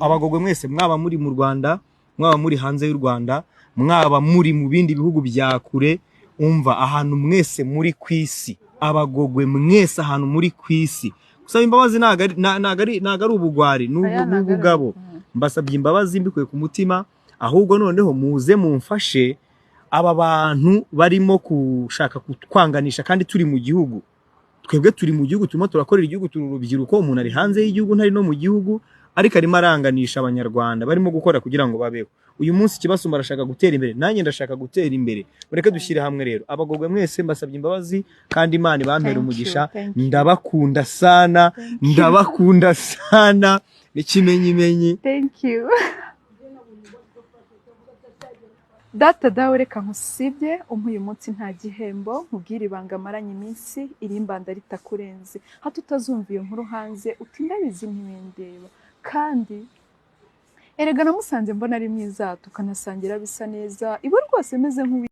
abagogwe mwese mwaba muri mu Rwanda, mwaba muri hanze y'u Rwanda, mwaba muri mu bindi bihugu bya kure, umva ahantu mwese muri kwisi, abagogwe mwese ahantu muri kwisi. Gusaba imbabazi nagari ubugwari n'ubugabo. Mbasabye imbabazi mbikuye ku mutima, ahubwo noneho muze mumfashe aba bantu barimo kushaka kutwanganisha kandi turi mu gihugu. Twebwe turi mu gihugu, turimo turakorera igihugu, turi urubyiruko, umuntu ari hanze y'igihugu ntari no mu gihugu, ariko arimo aranganisha abanyarwanda barimo gukora kugira ngo babeho. Uyu munsi kibasumba arashaka gutera imbere, nanjye ndashaka gutera imbere. Mureke dushyire hamwe rero. Abagogwe mwese mbasabye imbabazi kandi Imana ibampera umugisha. Ndabakunda sana, ndabakunda sana. N'ikimenyimenyi. Thank you. Data dawe reka nkusibye uyu munsi nta gihembo nkubwira ibanga maranye iminsi irimbanda ritakurenze. Hato utazumva iyo nkuru hanze utindabizi ntibindeba. Kandi erega namusanze mbona ari mwiza tukanasangira bisa neza. Ibo rwose meze nk'uwi